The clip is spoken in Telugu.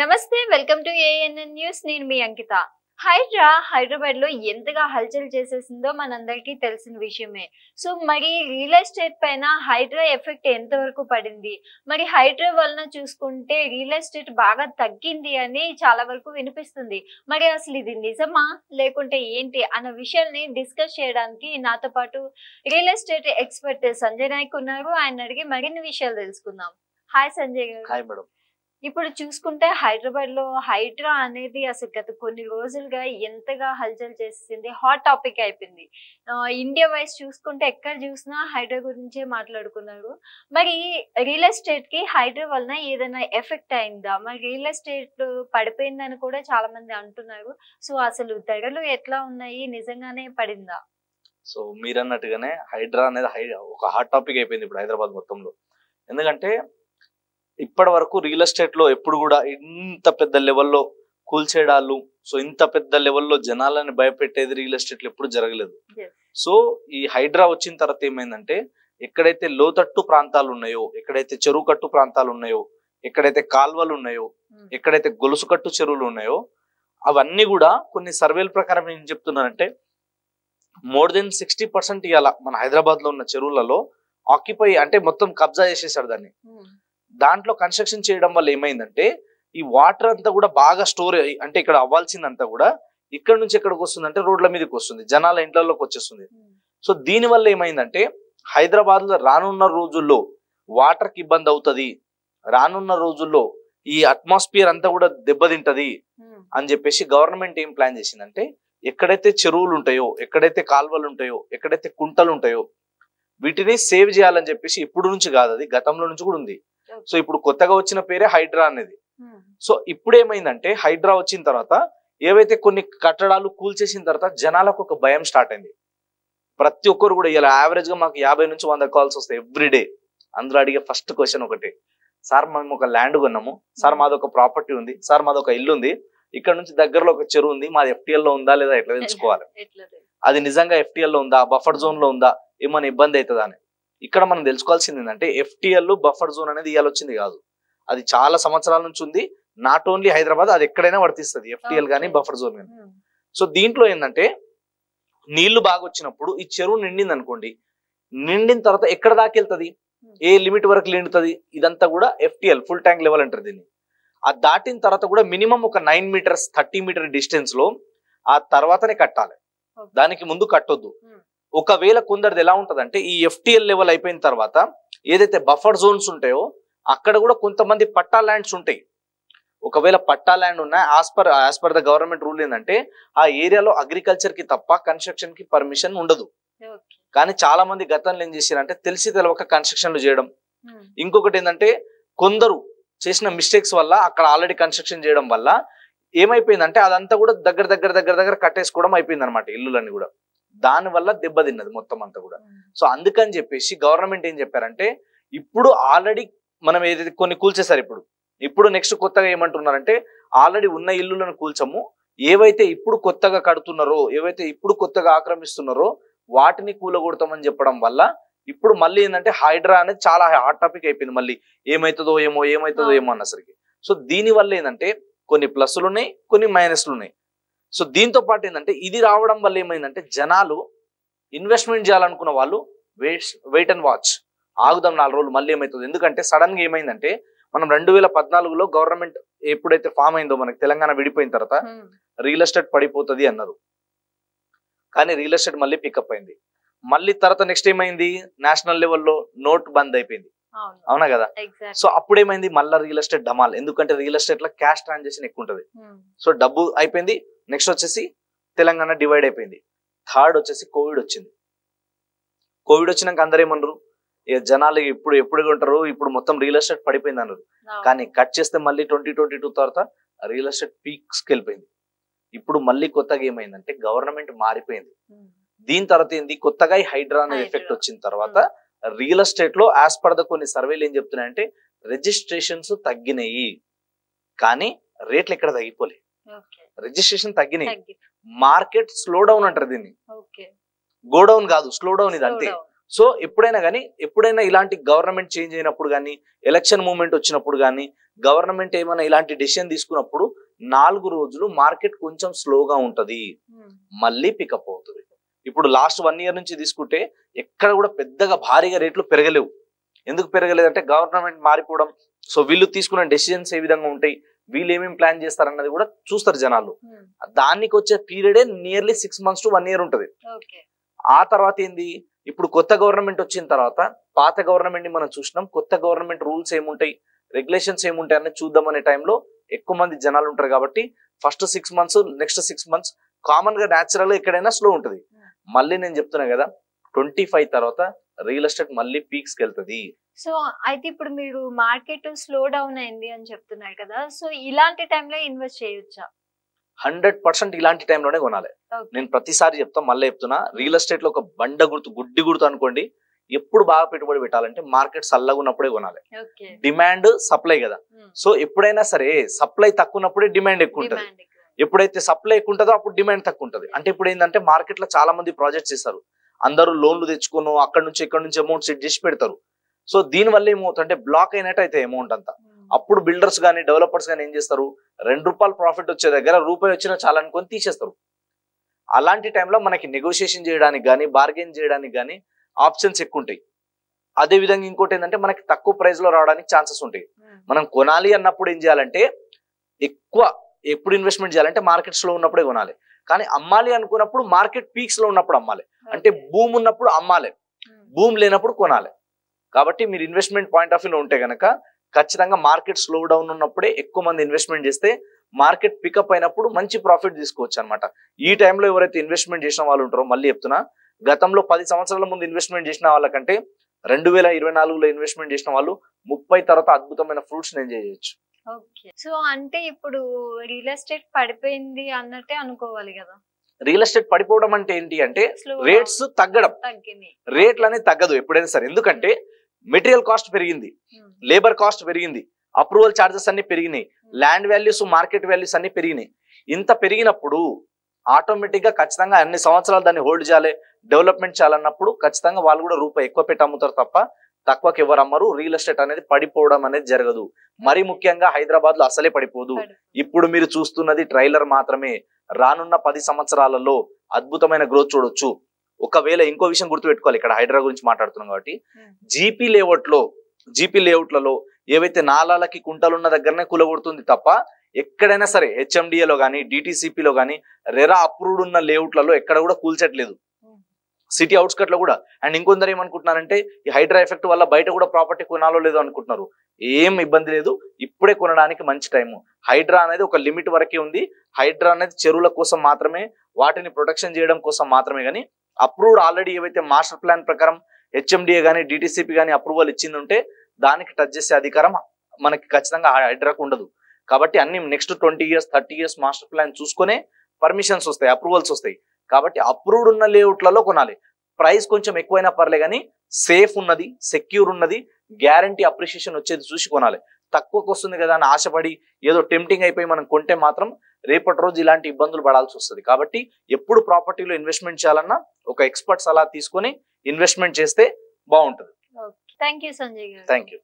నమస్తే వెల్కమ్ టు ఏఎన్ఎన్ న్యూస్. నేను మీ అంకిత. హైదరాబాద్ లో ఎంతగా హల్చల్ చేసేసిందో మనందరికీ తెలిసిన విషయమే. సో మరి రియల్ ఎస్టేట్ పైన హైడ్రా ఎఫెక్ట్ ఎంత వరకు పడింది, మరి హైడ్రా వలన చూసుకుంటే రియల్ ఎస్టేట్ బాగా తగ్గింది అని చాలా వరకు వినిపిస్తుంది. మరి అసలు ఇది నిజమా లేకుంటే ఏంటి అన్న విషయాల్ని డిస్కస్ చేయడానికి నాతో పాటు real estate expert Sanjay Nayak ఉన్నారు. ఆయన అడిగి మరిన్ని విషయాలు తెలుసుకుందాం. హాయ్ సంజయ్ గారు. Hi madam. ఇప్పుడు చూసుకుంటే హైదరాబాద్ లో హైడ్రా అనేది అసలు గత కొన్ని రోజులుగా ఎంతగా హల్చల్ చేసింది, హాట్ టాపిక్ అయిపోయింది. ఇండియా వైజ్ చూసుకుంటే ఎక్కడ చూసినా హైడ్రా గురించే మాట్లాడుకున్నారు. మరి రియల్ ఎస్టేట్ కి హైడ్రా వలన ఏదైనా ఎఫెక్ట్ అయిందా? మరి రియల్ ఎస్టేట్ పడిపోయిందని కూడా చాలా మంది అంటున్నారు. సో అసలు ధరలు ఎట్లా ఉన్నాయి, నిజంగానే పడిందా? సో మీరు అన్నట్టుగానే హైడ్రా అనేది ఒక హాట్ టాపిక్ అయిపోయింది ఇప్పుడు హైదరాబాద్ మొత్తంలో. ఎందుకంటే ఇప్పటి వరకు రియల్ ఎస్టేట్ లో ఎప్పుడు కూడా ఇంత పెద్ద లెవెల్లో కూల్చేయడాలు, సో ఇంత పెద్ద లెవెల్లో జనాలని భయపెట్టేది రియల్ ఎస్టేట్ లో ఎప్పుడు జరగలేదు. సో ఈ హైడ్రా వచ్చిన తర్వాత ఏమైందంటే, ఎక్కడైతే లోతట్టు ప్రాంతాలు ఉన్నాయో, ఎక్కడైతే చెరువు కట్టు ప్రాంతాలు ఉన్నాయో, ఎక్కడైతే కాల్వలు ఉన్నాయో, ఎక్కడైతే గొలుసు కట్టు చెరువులు ఉన్నాయో, అవన్నీ కూడా కొన్ని సర్వేల ప్రకారం ఏం చెప్తున్నారంటే మోర్ దెన్ 60% ఇవాళ మన హైదరాబాద్ లో ఉన్న చెరువులలో ఆక్యుపై అంటే మొత్తం కబ్జా చేసేసాడు దాన్ని. దాంట్లో కన్స్ట్రక్షన్ చేయడం వల్ల ఏమైందంటే ఈ వాటర్ అంతా కూడా బాగా స్టోర్ అంటే ఇక్కడ అవ్వాల్సిందంతా కూడా ఇక్కడ నుంచి ఎక్కడికి వస్తుందంటే రోడ్ల మీదకి వస్తుంది, జనాల ఇంట్లలోకి వచ్చేస్తుంది. సో దీని వల్ల ఏమైందంటే హైదరాబాద్ లో రానున్న రోజుల్లో వాటర్ కి ఇబ్బంది అవుతుంది, రానున్న రోజుల్లో ఈ అట్మాస్ఫియర్ అంతా కూడా దెబ్బతింటది అని చెప్పేసి గవర్నమెంట్ ఏం ప్లాన్ చేసిందంటే, ఎక్కడైతే చెరువులు ఉంటాయో, ఎక్కడైతే కాల్వలు ఉంటాయో, ఎక్కడైతే కుంటలు ఉంటాయో వీటిని సేవ్ చేయాలని చెప్పేసి ఇప్పుడు నుంచి కాదు, అది గతంలో నుంచి కూడా ఉంది. సో ఇప్పుడు కొత్తగా వచ్చిన పేరే హైడ్రా అనేది. సో ఇప్పుడు ఏమైందంటే హైడ్రా వచ్చిన తర్వాత ఏవైతే కొన్ని కట్టడాలు కూల్చేసిన తర్వాత జనాలకు ఒక భయం స్టార్ట్ అయింది. ప్రతి ఒక్కరు కూడా ఇలా యావరేజ్ గా మాకు 50 నుంచి 100 కాల్స్ వస్తాయి ఎవ్రీడే. అందులో అడిగే ఫస్ట్ క్వశ్చన్ ఒకటి, సార్ మేము ఒక ల్యాండ్ కొన్నాము సార్, మాది ఒక ప్రాపర్టీ ఉంది సార్, మాది ఒక ఇల్లు ఉంది, ఇక్కడ నుంచి దగ్గరలో ఒక చెరువు ఉంది, మాది FTL లో ఉందా లేదా ఎట్లా తెలుసుకోవాలి, అది నిజంగా FTL లో ఉందా, బఫర్ జోన్ లో ఉందా, ఏమైనా ఇబ్బంది అవుతుందా అని. ఇక్కడ మనం తెలుసుకోవాల్సింది ఏంటంటే FTL బఫర్ జోన్ అనేది ఇవాళ వచ్చింది కాదు, అది చాలా సంవత్సరాల నుంచి ఉంది. నాట్ ఓన్లీ హైదరాబాద్, అది ఎక్కడైనా వర్తిస్తుంది, FTL కానీ బఫర్ జోన్ కానీ. సో దీంట్లో ఏంటంటే నీళ్లు బాగా వచ్చినప్పుడు ఈ చెరువు నిండింది అనుకోండి, నిండిన తర్వాత ఎక్కడ దాకా వెళ్తుంది, ఏ లిమిట్ వరకు నిండుతుంది, ఇదంతా కూడా FTL ఫుల్ ట్యాంక్ లెవెల్ అంటారు దీన్ని. ఆ దాటిన తర్వాత కూడా మినిమం ఒక 9 మీటర్స్ 30 మీటర్ డిస్టెన్స్ లో ఆ తర్వాతనే కట్టాలి, దానికి ముందు కట్టొద్దు. ఒకవేళ కొందరిది ఎలా ఉంటదంటే ఈ FTL లెవెల్ అయిపోయిన తర్వాత ఏదైతే బఫర్ జోన్స్ ఉంటాయో అక్కడ కూడా కొంతమంది పట్టా ల్యాండ్స్ ఉంటాయి. ఒకవేళ పట్టా ల్యాండ్ ఉన్నా as per the government rule ఏంటంటే ఆ ఏరియాలో అగ్రికల్చర్ కి తప్ప కన్స్ట్రక్షన్ కి పర్మిషన్ ఉండదు. కానీ చాలా మంది గతంలో ఏం చేశారంటే తెలిసి తెలవక కన్స్ట్రక్షన్లు చేయడం. ఇంకొకటి ఏంటంటే కొందరు చేసిన మిస్టేక్స్ వల్ల అక్కడ ఆల్రెడీ కన్స్ట్రక్షన్ చేయడం వల్ల ఏమైపోయిందంటే అదంతా కూడా దగ్గర కట్టేసుకోవడం అయిపోయింది అనమాట, ఇల్లులన్నీ కూడా. దాని వల్ల దెబ్బతిన్నది మొత్తం అంతా కూడా. సో అందుకని చెప్పేసి గవర్నమెంట్ ఏం చెప్పారంటే, ఇప్పుడు ఆల్రెడీ మనం ఏదైతే కొన్ని కూల్చేసారు, ఇప్పుడు నెక్స్ట్ కొత్తగా ఏమంటున్నారంటే ఆల్రెడీ ఉన్న ఇల్లులను కూల్చము, ఏవైతే ఇప్పుడు కొత్తగా కడుతున్నారో, ఏవైతే ఇప్పుడు కొత్తగా ఆక్రమిస్తున్నారో వాటిని కూలగొడతామని చెప్పడం వల్ల ఇప్పుడు మళ్ళీ ఏంటంటే హైడ్రా అనేది చాలా హాట్ టాపిక్ అయిపోయింది. మళ్ళీ ఏమవుతుందో ఏమో అన్నసరికి. సో దీని వల్ల ఏంటంటే కొన్ని ప్లస్లు ఉన్నాయి, కొన్ని మైనస్లు ఉన్నాయి. సో దీంతో పాటు ఏంటంటే ఇది రావడం వల్ల ఏమైందంటే జనాలు ఇన్వెస్ట్మెంట్ చేయాలనుకున్న వాళ్ళు వెయిట్ అండ్ వాచ్, ఆగుదాం 4 రోజులు మళ్ళీ ఏమవుతుంది. ఎందుకంటే సడన్ గా ఏమైందంటే మనం 2014లో గవర్నమెంట్ ఎప్పుడైతే ఫామ్ అయిందో మనకి తెలంగాణ విడిపోయిన తర్వాత రియల్ ఎస్టేట్ పడిపోతుంది అన్నారు. కానీ రియల్ ఎస్టేట్ మళ్ళీ పికప్ అయింది. మళ్ళీ తర్వాత నెక్స్ట్ ఏమైంది, నేషనల్ లెవెల్లో నోట్ బంద్ అయిపోయింది, అవునా కదా. సో అప్పుడు ఏమైంది, మళ్ళీ రియల్ ఎస్టేట్ డమాల్. ఎందుకంటే రియల్ ఎస్టేట్ లో క్యాష్ ట్రాన్సాక్షన్ ఎక్కువ ఉంటుంది. సో డబ్బు అయిపోయింది. నెక్స్ట్ వచ్చేసి తెలంగాణ డివైడ్ అయిపోయింది. థర్డ్ వచ్చేసి కోవిడ్ వచ్చింది. కోవిడ్ వచ్చినాక అందరూ ఏమన్నారు, జనాలు ఎప్పుడు ఉంటారు, ఇప్పుడు మొత్తం రియల్ ఎస్టేట్ పడిపోయింది అన్నారు. కానీ కట్ చేస్తే మళ్ళీ 2022 తర్వాత రియల్ ఎస్టేట్ పీక్స్ కి వెళ్ళిపోయింది. ఇప్పుడు మళ్ళీ కొత్తగా ఏమైందంటే గవర్నమెంట్ మారిపోయింది. దీని తర్వాత ఏంది, కొత్తగా ఈ హైడ్రా అనే ఎఫెక్ట్ వచ్చిన తర్వాత రియల్ ఎస్టేట్ లో యాజ్ పర్ ద కొన్ని సర్వేలు ఏం చెప్తున్నాయంటే రిజిస్ట్రేషన్స్ తగ్గినాయి, కానీ రేట్లు ఎక్కడ తగ్గిపోలే. రిజిస్ట్రేషన్ తగ్గినాయి, మార్కెట్ స్లో డౌన్ అంటారు దీన్ని, గో డౌన్ కాదు స్లో డౌన్. ఇది అంతే, సో ఎప్పుడైనా ఇలాంటి గవర్నమెంట్ చేంజ్ అయినప్పుడు కానీ, ఎలక్షన్ మూవ్మెంట్ వచ్చినప్పుడు కానీ, గవర్నమెంట్ ఏమైనా ఇలాంటి డెసిషన్ తీసుకున్నప్పుడు 4 రోజులు మార్కెట్ కొంచెం స్లోగా ఉంటది, మళ్ళీ పికప్ అవుతుంది. ఇప్పుడు లాస్ట్ 1 year నుంచి తీసుకుంటే ఎక్కడ కూడా పెద్దగా భారీగా రేట్లు పెరగలేవు. ఎందుకు పెరగలేదంటే గవర్నమెంట్ మారిపోవడం. సో వీళ్ళు తీసుకున్న డెసిషన్స్ ఏ విధంగా ఉంటాయి, వీళ్ళు ఏమేమి ప్లాన్ చేస్తారన్నది కూడా చూస్తారు జనాలు. దానికి వచ్చే పీరియడే నియర్లీ 6 months to 1 year ఉంటది. ఆ తర్వాత ఏంది, ఇప్పుడు కొత్త గవర్నమెంట్ వచ్చిన తర్వాత పాత గవర్నమెంట్ ని మనం చూసినాం. కొత్త గవర్నమెంట్ రూల్స్ ఏముంటాయి, రెగ్యులేషన్స్ ఏముంటాయి అన్నది చూద్దాం అనే టైంలో ఎక్కువ మంది జనాలు ఉంటారు. కాబట్టి first 6 months, next 6 months common గా న్యాచురల్ గా ఎక్కడైనా స్లో ఉంటది. మళ్ళీ నేను చెప్తున్నా కదా 25 తర్వాత రియల్ ఎస్టేట్ మళ్ళీ పీక్స్ కి వెళ్తుంది. సో అయితే ఇప్పుడు మీరు మార్కెట్ స్లో డౌన్ అయింది అని చెప్తున్నారు కదా, సో ఇలాంటి టైంలో ఇన్వెస్ట్ చేయొచ్చా? 100% ఇలాంటి టైంలోనే కొనాలి. నేను ప్రతిసారి చెప్తా, మళ్ళీ చెప్తున్నా, రియల్ ఎస్టేట్ లో ఒక బండ గుర్తు, గుడ్డి గుర్తు అనుకోండి. ఎప్పుడు బాగా పెట్టుబడి పెట్టాలంటే మార్కెట్ చల్లగా ఉన్నప్పుడే కొనాలి. డిమాండ్ సప్లై కదా. సో ఎప్పుడైనా సరే సప్లై తక్కువ ఉన్నప్పుడే డిమాండ్ ఎక్కువ ఉంటుంది. ఎప్పుడైతే సప్లై ఎక్కువ ఉంటుందో అప్పుడు డిమాండ్ తక్కువ ఉంటుంది. అంటే ఇప్పుడు ఏంటంటే మార్కెట్ లో చాలా మంది ప్రాజెక్ట్స్ చేస్తారు, అందరూ లోన్లు తెచ్చుకుని అక్కడ నుంచి ఇక్కడ నుంచి అమౌంట్ సెట్ చేసి పెడతారు. సో దీని వల్ల ఏమవుతుందంటే బ్లాక్ అయినట్టు అయితే అమౌంట్ అంతా. అప్పుడు బిల్డర్స్ కానీ డెవలపర్స్ కానీ ఏం చేస్తారు, ₹2 ప్రాఫిట్ వచ్చే దగ్గర రూపాయి వచ్చినా చాలా అనుకొని తీసేస్తారు. అలాంటి టైంలో మనకి నెగోషియేషన్ చేయడానికి కానీ, బార్గెన్ చేయడానికి కానీ ఆప్షన్స్ ఎక్కువ ఉంటాయి. అదే విధంగా ఇంకోటి ఏంటంటే మనకి తక్కువ ప్రైస్ లో రావడానికి ఛాన్సెస్ ఉంటాయి. మనం కొనాలి అన్నప్పుడు ఏం చేయాలంటే ఎప్పుడు ఇన్వెస్ట్మెంట్ చేయాలంటే మార్కెట్స్ లో ఉన్నప్పుడే కొనాలి. కానీ అమ్మాలి అనుకున్నప్పుడు మార్కెట్ పీక్స్ లో ఉన్నప్పుడు అమ్మాలి. అంటే భూమి ఉన్నప్పుడు అమ్మాలి, భూమి లేనప్పుడు కొనాలి. కాబట్టి మీరు ఇన్వెస్ట్మెంట్ పాయింట్ ఆఫ్ వ్యూలో ఉంటే గనక ఖచ్చితంగా మార్కెట్ స్లో డౌన్ ఉన్నప్పుడే ఎక్కువ మంది ఇన్వెస్ట్మెంట్ చేస్తే మార్కెట్ పికప్ అయినప్పుడు మంచి ప్రాఫిట్ తీసుకోవచ్చు అనమాట. ఈ టైంలో ఎవరైతే ఇన్వెస్ట్మెంట్ చేసిన వాళ్ళు ఉంటారో, మళ్ళీ చెప్తున్నా, గతంలో 10 సంవత్సరాల ముందు ఇన్వెస్ట్మెంట్ చేసిన వాళ్ళకంటే 2024లో ఇన్వెస్ట్మెంట్ చేసిన వాళ్ళు 30 తర్వాత అద్భుతమైన ఫ్రూట్స్ ఎంజాయ్ చేయొచ్చు. ఓకే, సో అంటే ఇప్పుడు రియల్ ఎస్టేట్ పడిపోయింది అన్నట్టే అనుకోవాలి కదా. రియల్ ఎస్టేట్ పడిపోవడం అంటే ఏంటి అంటే రేట్స్ తగ్గడం. రేట్లు అనేది తగ్గదు ఎప్పుడైనా సరే. ఎందుకంటే మెటీరియల్ కాస్ట్ పెరిగింది, లేబర్ కాస్ట్ పెరిగింది, అప్రూవల్ ఛార్జెస్ అన్ని పెరిగినాయి, ల్యాండ్ వాల్యూస్, మార్కెట్ వాల్యూస్ అన్ని పెరిగినాయి. ఇంత పెరిగినప్పుడు ఆటోమేటిక్ గా ఖచ్చితంగా అన్ని సంవత్సరాలు దాన్ని హోల్డ్ చేయాలి, డెవలప్మెంట్ చేయాలన్నప్పుడు ఖచ్చితంగా వాళ్ళు కూడా రూపాయి ఎక్కువ పెట్టి అమ్ముతారు తప్ప తక్కువకి ఎవరు అమ్మరు. రియల్ ఎస్టేట్ అనేది పడిపోవడం అనేది జరగదు. మరి ముఖ్యంగా హైదరాబాద్ లో అసలే పడిపోదు. ఇప్పుడు మీరు చూస్తున్నది ట్రైలర్ మాత్రమే. రానున్న 10 సంవత్సరాలలో అద్భుతమైన గ్రోత్ చూడొచ్చు. ఒకవేళ ఇంకో విషయం గుర్తుపెట్టుకోవాలి, ఇక్కడ హైదరాబాద్ గురించి మాట్లాడుతున్నాం కాబట్టి, జీపీ లేఅవుట్లలో ఏవైతే నాలాలకి కుంటలున్న దగ్గరనే కూలగొడుతుంది తప్ప ఎక్కడైనా సరే హెచ్ఎండిఏలో కానీ, డిటిసిపిలో కానీ, రెరా అప్రూవ్డ్ ఉన్న లేఅవుట్లలో ఎక్కడ కూడా కూల్చట్లేదు. సిటీ అవుట్స్కట్ లో కూడా. అండ్ ఇంకొందరు ఏమనుకుంటున్నారంటే ఈ హైడ్రా ఎఫెక్ట్ వల్ల బయట కూడా ప్రాపర్టీ కొనాలో లేదో అనుకుంటున్నారు. ఏం ఇబ్బంది లేదు, ఇప్పుడే కొనడానికి మంచి టైము. హైడ్రా అనేది ఒక లిమిట్ వరకే ఉంది. హైడ్రా అనేది చెరువుల కోసం మాత్రమే, వాటిని ప్రొటెక్షన్ చేయడం కోసం మాత్రమే. కానీ అప్రూవ్డ్ ఆల్రెడీ ఏవైతే మాస్టర్ ప్లాన్ ప్రకారం హెచ్ఎండిఏ కానీ, డిటిసిపి కానీ అప్రూవల్ ఇచ్చింది ఉంటే దానికి టచ్ చేసే అధికారం మనకి ఖచ్చితంగా హైడ్రాకు ఉండదు. కాబట్టి అన్ని next 20 years 30 years master plan చూసుకునే పర్మిషన్స్ వస్తాయి, అప్రూవల్స్ వస్తాయి. కాబట్టి అప్రూవ్డ్ ఉన్న లేఅవుట్లలో కొనాలి. ప్రైస్ కొంచెం ఎక్కువైనా పర్లే కానీ సేఫ్ ఉన్నది, సెక్యూర్ ఉన్నది, గ్యారంటీ అప్రిషియేషన్ వచ్చేది చూసి కొనాలి. తక్కువకు వస్తుంది కదా అని ఆశపడి ఏదో టెంప్టింగ్ అయిపోయి మనం కొంటే మాత్రం రేపటి రోజు ఇలాంటి ఇబ్బందులు పడాల్సి వస్తుంది. కాబట్టి ఎప్పుడు ప్రాపర్టీలో ఇన్వెస్ట్మెంట్ చేయాలన్నా ఒక ఎక్స్పర్ట్ సలహా తీసుకొని ఇన్వెస్ట్మెంట్ చేస్తే బాగుంటుంది. థ్యాంక్ యూ సంజయ్ గారు. Thank you.